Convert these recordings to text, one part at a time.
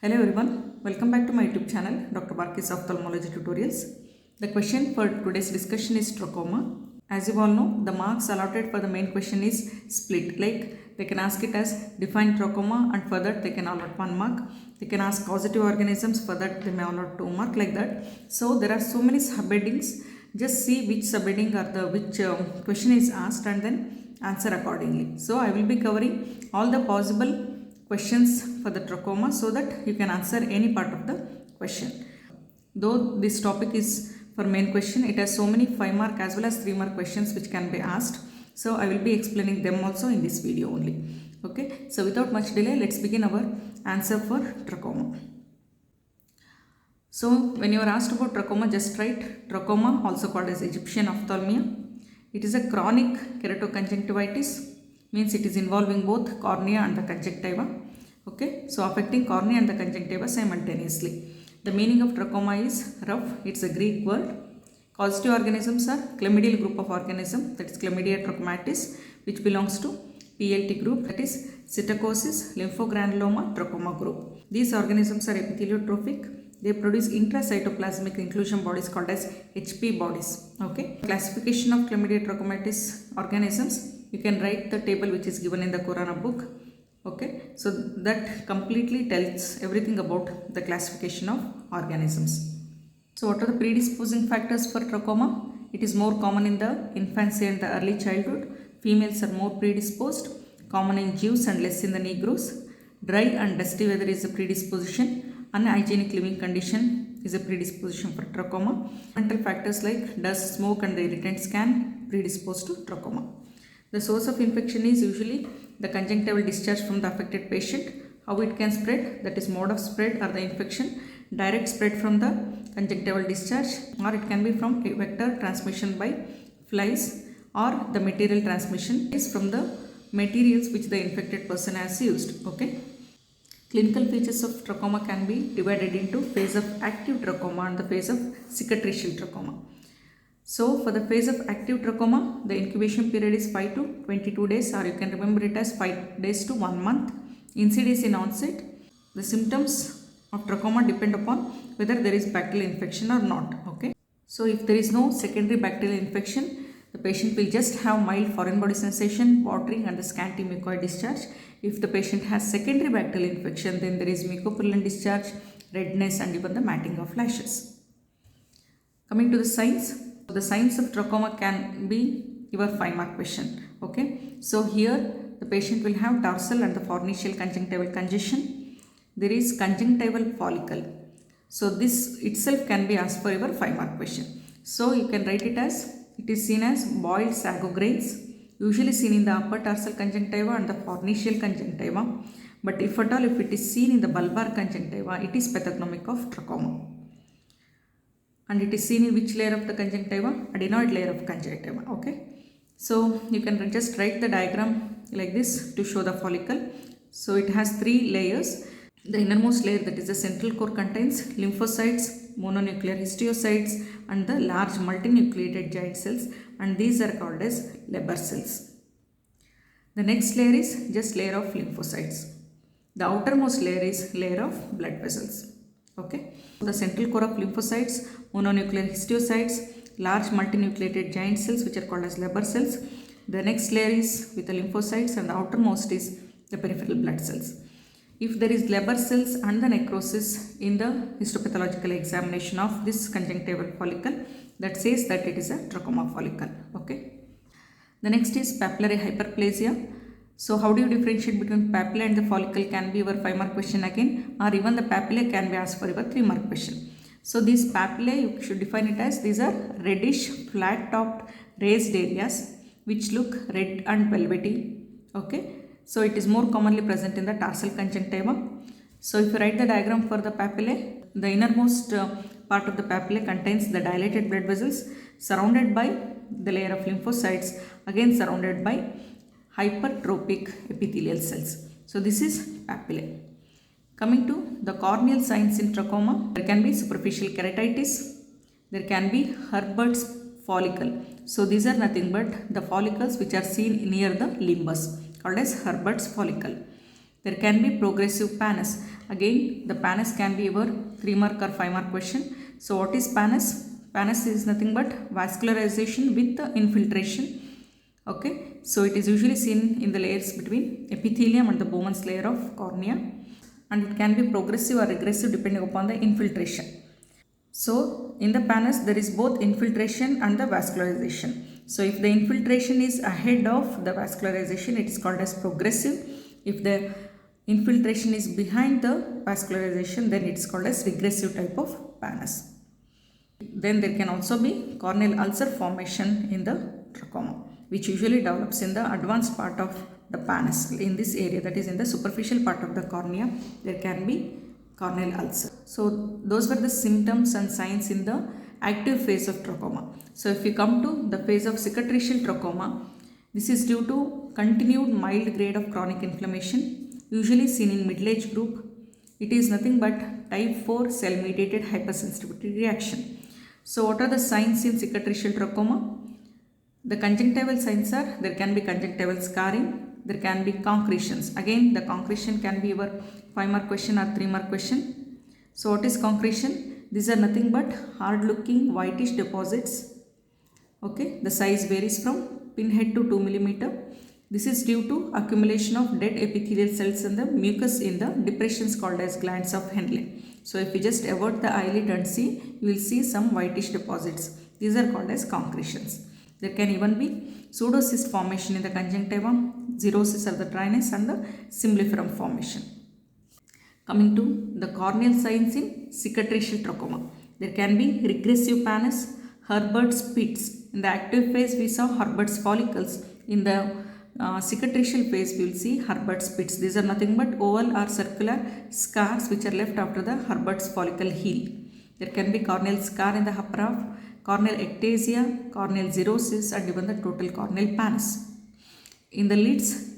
Hello everyone, welcome back to my YouTube channel Dr. Barkis Ophthalmology Tutorials. The question for today's discussion is trachoma. As you all know, the marks allotted for the main question is split. Like they can ask it as define trachoma and for that they can allot 1 mark. They can ask causative organisms, for that they may allot 2 mark, like that. So there are so many subheadings. Just see which subheading or which question is asked and then answer accordingly. So I will be covering all the possible questions for the trachoma so that you can answer any part of the question. Though this topic is for main question, it has so many 5 mark as well as 3 mark questions which can be asked. So I will be explaining them also in this video only. Okay, so without much delay, let's begin our answer for trachoma. So when you are asked about trachoma, just write trachoma, also called as Egyptian ophthalmia. It is a chronic keratoconjunctivitis, means it is involving both cornea and the conjunctiva. Okay, so affecting cornea and the conjunctiva simultaneously. The meaning of trachoma is rough. It's a Greek word. Causative organisms are chlamydial group of organisms, that is Chlamydia trachomatis, which belongs to PLT group, that is psittacosis, lymphogranuloma, trachoma group. These organisms are epitheliotrophic. They produce intracytoplasmic inclusion bodies called as HP bodies. Okay, classification of Chlamydia trachomatis organisms. You can write the table which is given in the Corona book. Okay, so that completely tells everything about the classification of organisms. So what are the predisposing factors for trachoma? It is more common in the infancy and the early childhood. Females are more predisposed, common in Jews and less in the Negroes. Dry and dusty weather is a predisposition. Unhygienic living condition is a predisposition for trachoma. Environmental factors like dust, smoke and the irritants can predispose to trachoma. The source of infection is usually the conjunctival discharge from the affected patient. How it can spread, that is mode of spread or the infection, direct spread from the conjunctival discharge, or it can be from vector transmission by flies, or the material transmission is from the materials which the infected person has used. Okay. Clinical features of trachoma can be divided into phase of active trachoma and the phase of cicatricial trachoma. So for the phase of active trachoma, the incubation period is 5 to 22 days, or you can remember it as 5 days to 1 month. Incidence in onset. The symptoms of trachoma depend upon whether there is bacterial infection or not. Okay. So if there is no secondary bacterial infection, the patient will just have mild foreign body sensation, watering and the scanty mucoid discharge. If the patient has secondary bacterial infection, then there is mucopurulent discharge, redness and even the matting of lashes. Coming to the signs. The signs of trachoma can be your 5 mark question. Okay. So here the patient will have dorsal and the fornical conjunctival congestion. There is conjunctival follicle. So this itself can be asked for your 5 mark question. So you can write it as, it is seen as boiled sago grains, usually seen in the upper tarsal conjunctiva and the fornical conjunctiva. But if at all, if it is seen in the bulbar conjunctiva, it is pathognomic of trachoma. And it is seen in which layer of the conjunctiva? Adenoid layer of conjunctiva. Okay. So you can just write the diagram like this to show the follicle. So it has 3 layers. The innermost layer, that is the central core, contains lymphocytes, mononuclear histiocytes and the large multinucleated giant cells, and these are called as Leber cells. The next layer is just layer of lymphocytes. The outermost layer is layer of blood vessels. Okay. The central core of lymphocytes, mononuclear histiocytes, large multinucleated giant cells which are called as Leber cells. The next layer is with the lymphocytes and the outermost is the peripheral blood cells. If there is Leber cells and the necrosis in the histopathological examination of this conjunctival follicle, that says that it is a trachoma follicle. Okay. The next is papillary hyperplasia. So how do you differentiate between papilla and the follicle can be your 5 mark question again, or even the papilla can be asked for your 3 mark question. So these papillae, you should define it as, these are reddish flat topped raised areas which look red and velvety. Okay. So it is more commonly present in the tarsal conjunctiva. So if you write the diagram for the papillae, the innermost part of the papillae contains the dilated blood vessels surrounded by the layer of lymphocytes, again surrounded by hypertrophic epithelial cells. So this is papillae. Coming to the corneal signs in trachoma, there can be superficial keratitis, there can be Herbert's follicle. So these are nothing but the follicles which are seen near the limbus, called as Herbert's follicle. There can be progressive pannus. Again, the pannus can be your 3 mark or 5 mark question. So what is pannus? Pannus is nothing but vascularization with the infiltration. Okay, so it is usually seen in the layers between epithelium and the Bowman's layer of cornea, and it can be progressive or regressive depending upon the infiltration. So in the pannus there is both infiltration and the vascularization. So if the infiltration is ahead of the vascularization, it is called as progressive. If the infiltration is behind the vascularization, then it is called as regressive type of pannus. Then there can also be corneal ulcer formation in the trachoma, which usually develops in the advanced part of the pannus. In this area, that is in the superficial part of the cornea, there can be corneal ulcer. So those were the symptoms and signs in the active phase of trachoma. So if we come to the phase of cicatricial trachoma, this is due to continued mild grade of chronic inflammation, usually seen in middle-age group. It is nothing but type 4 cell-mediated hypersensitivity reaction. So what are the signs in cicatricial trachoma? The conjunctival signs are, there can be conjunctival scarring, there can be concretions. Again, the concretion can be your 5 mark question or 3 mark question. So what is concretion? These are nothing but hard looking whitish deposits. Okay, the size varies from pinhead to 2 millimeter. This is due to accumulation of dead epithelial cells in the mucus in the depressions called as glands of Henle. So if you just avert the eyelid and see, you will see some whitish deposits. These are called as concretions. There can even be pseudocyst formation in the conjunctiva, xerosis of the dryness, and the symblyferum formation. Coming to the corneal signs in cicatricial trachoma, there can be regressive pannus, Herbert's pits. In the active phase, we saw Herbert's follicles. In the cicatricial phase, we will see Herbert's pits. These are nothing but oval or circular scars which are left after the Herbert's follicle heal. There can be corneal scar in the upper half, corneal ectasia, corneal xerosis, and even the total corneal pannus. In the lids,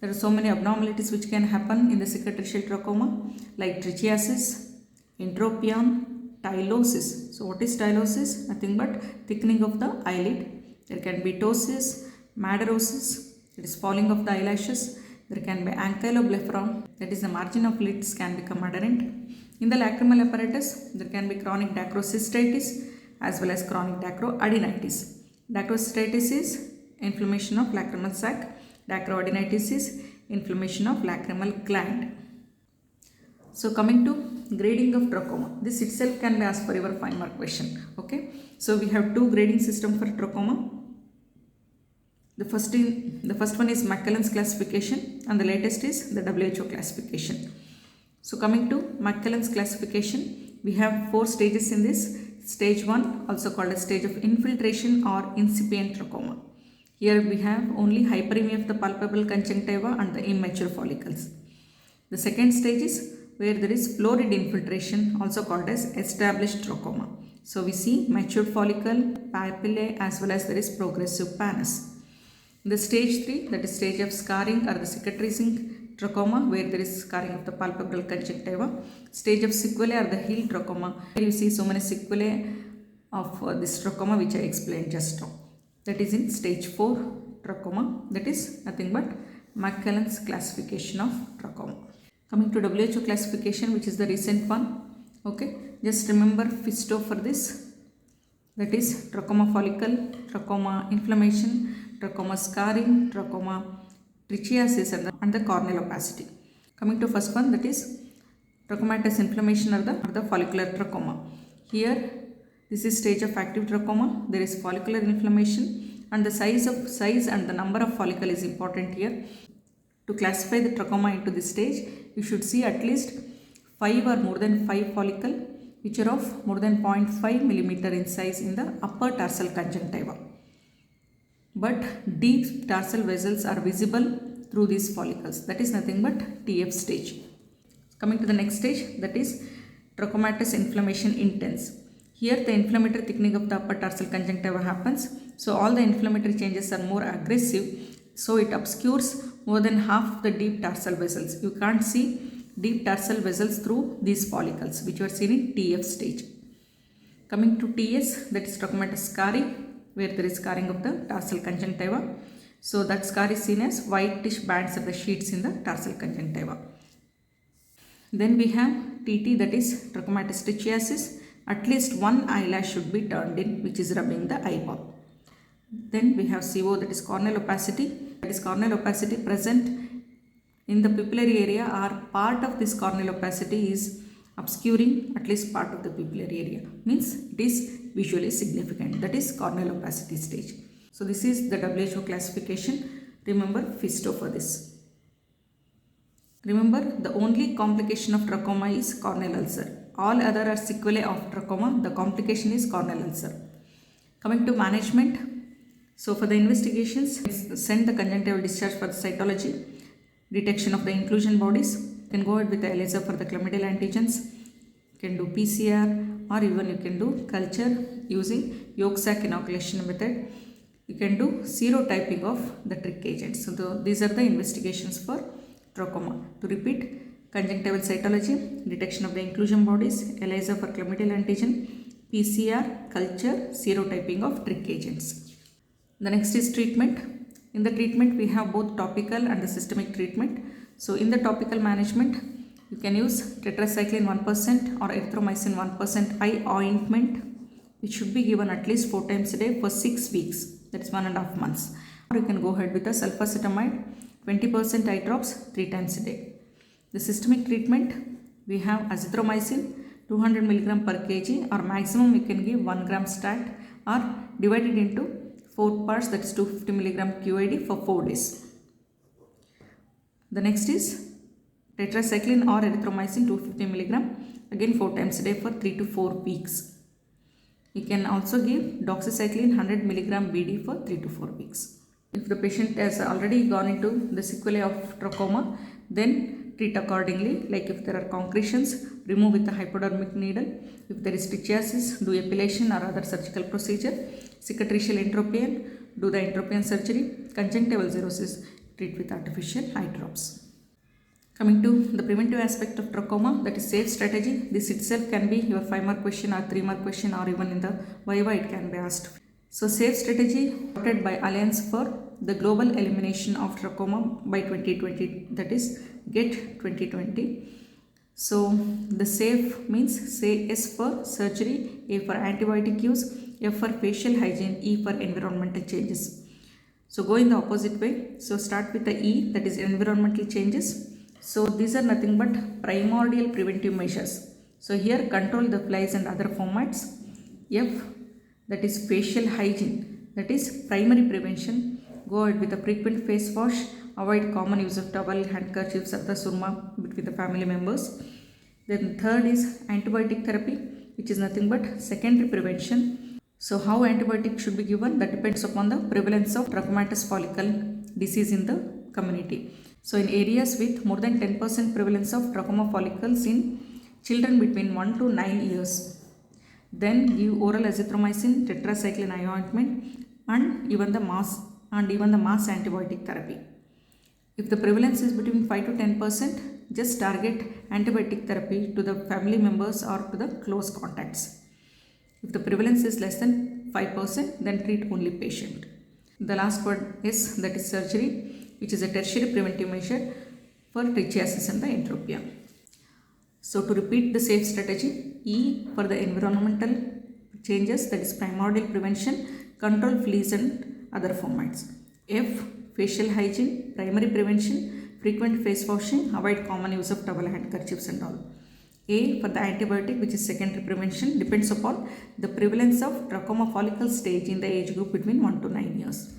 there are so many abnormalities which can happen in the cicatricial trachoma, like trichiasis, entropion, tylosis. So what is tylosis? Nothing but thickening of the eyelid. There can be ptosis, madarosis, that is falling of the eyelashes. There can be ankyloblepharon, that is the margin of lids can become adherent. In the lacrimal apparatus, there can be chronic dacrocystitis as well as chronic dacroadenitis. Dacrocystitis is inflammation of lacrimal sac. Dacroadenitis is inflammation of lacrimal gland. So coming to grading of trachoma, this itself can be asked for your 5 mark question. Okay, so we have two grading system for trachoma. The first one is Mackellan's classification, and the latest is the WHO classification. So coming to Mackellan's classification, we have 4 stages in this. Stage 1, also called a stage of infiltration or incipient trachoma. Here we have only hyperemia of the palpebral conjunctiva and the immature follicles. The second stage is where there is florid infiltration, also called as established trachoma. So we see matured follicle, papillae, as well as there is progressive pannus. The stage 3, that is stage of scarring or the cicatrizing trachoma, where there is scarring of the palpebral conjunctiva. Stage of sequelae or the heel trachoma, where you see so many sequelae of this trachoma which I explained just now. That is in stage 4 trachoma, that is nothing but Mackellan's classification of trachoma. Coming to WHO classification, which is the recent one. Okay, just remember FISTO for this. That is trachoma follicle, trachoma inflammation, trachoma scarring, trachoma trichiasis, and the corneal opacity. Coming to first one, that is trachomatous inflammation or the follicular trachoma. Here, this is stage of active trachoma. There is follicular inflammation, and the size and the number of follicle is important here. To classify the trachoma into this stage, you should see at least 5 or more than 5 follicle which are of more than 0.5 millimeter in size in the upper tarsal conjunctiva. But deep tarsal vessels are visible through these follicles. That is nothing but TF stage. Coming to the next stage, that is trachomatous inflammation intense. Here the inflammatory thickening of the upper tarsal conjunctiva happens. So all the inflammatory changes are more aggressive. So it obscures more than half of the deep tarsal vessels. You can't see deep tarsal vessels through these follicles, which were seen in TF stage. Coming to TS, that is trachomatous scarring, where there is scarring of the tarsal conjunctiva. So that scar is seen as whitish bands of the sheets in the tarsal conjunctiva. Then we have TT, that is trachomatis. At least one eyelash should be turned in, which is rubbing the eyeball. Then we have CO, that is corneal opacity. That is corneal opacity present in the pupillary area, or part of this corneal opacity is obscuring at least part of the pupillary area. Means it is visually significant. That is corneal opacity stage. So this is the WHO classification. Remember FISTO for this. Remember, the only complication of trachoma is corneal ulcer. All other are sequelae of trachoma. The complication is corneal ulcer. Coming to management. So for the investigations, send the conjunctival discharge for the cytology, detection of the inclusion bodies. You can go ahead with the ELISA for the chlamydial antigens. You can do PCR, or even you can do culture using yolk sac inoculation method. You can do serotyping of the trick agents. So these are the investigations for trachoma. To repeat, conjunctival cytology, detection of the inclusion bodies, ELISA for chlamydial antigen, PCR, culture, serotyping of trick agents. The next is treatment. In the treatment, we have both topical and the systemic treatment. So in the topical management, you can use tetracycline 1% or erythromycin 1% eye ointment, which should be given at least 4 times a day for 6 weeks. That is 1.5 months. Or you can go ahead with the sulfacetamide 20% eye drops 3 times a day. The systemic treatment, we have azithromycin 200 mg per kg, or maximum you can give 1 gram stat, or divided into 4 parts, that is 250 mg QID for 4 days. The next is tetracycline or erythromycin 250 mg, again 4 times a day for 3 to 4 weeks. You can also give doxycycline 100 mg BD for 3 to 4 weeks. If the patient has already gone into the sequelae of trachoma, then treat accordingly. Like if there are concretions, remove with a hypodermic needle. If there is trichiasis, do epilation or other surgical procedure. Cicatricial entropion, do the entropion surgery. Conjunctival xerosis, treat with artificial eye drops. Coming to the preventive aspect of trachoma, that is safe strategy. This itself can be your 5-mark question or 3-mark question, or even in the Viva it can be asked. So safe strategy adopted by Alliance for the global elimination of trachoma by 2020, that is GET 2020. So the safe means, say S for surgery, A for antibiotic use, F for facial hygiene, E for environmental changes. So go in the opposite way. So start with the E, that is environmental changes. So these are nothing but primordial preventive measures. So here control the flies and other formats. F, that is facial hygiene, that is primary prevention. Go ahead with a frequent face wash. Avoid common use of towel, handkerchiefs, or the surma between the family members. Then third is antibiotic therapy, which is nothing but secondary prevention. So how antibiotic should be given, that depends upon the prevalence of trachomatous follicle disease in the community. So in areas with more than 10% prevalence of trachoma follicles in children between 1 to 9 years, then give oral azithromycin, tetracycline eye ointment, and even the mass antibiotic therapy. If the prevalence is between 5 to 10%, just target antibiotic therapy to the family members or to the close contacts. If the prevalence is less than 5%, then treat only patient. The last word is, that is surgery, which is a tertiary preventive measure for trichiasis and the entropia. So to repeat the safe strategy, E for the environmental changes, that is primordial prevention, control fleas and other formats. F, facial hygiene, primary prevention, frequent face washing, avoid common use of towel, handkerchiefs and all. A for the antibiotic, which is secondary prevention, depends upon the prevalence of trachoma follicle stage in the age group between 1 to 9 years.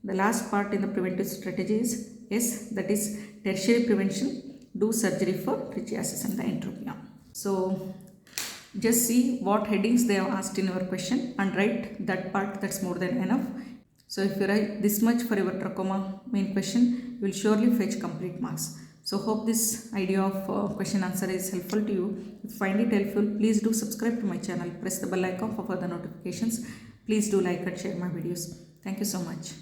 The last part in the preventive strategy is S, that is tertiary prevention, do surgery for trichiasis and the entropia. So just see what headings they have asked in your question and write that part, that's more than enough. So if you write this much for your trachoma main question, you will surely fetch complete marks. So hope this idea of question answer is helpful to you. If you find it helpful, please do subscribe to my channel. Press the bell icon for further notifications. Please do like and share my videos. Thank you so much.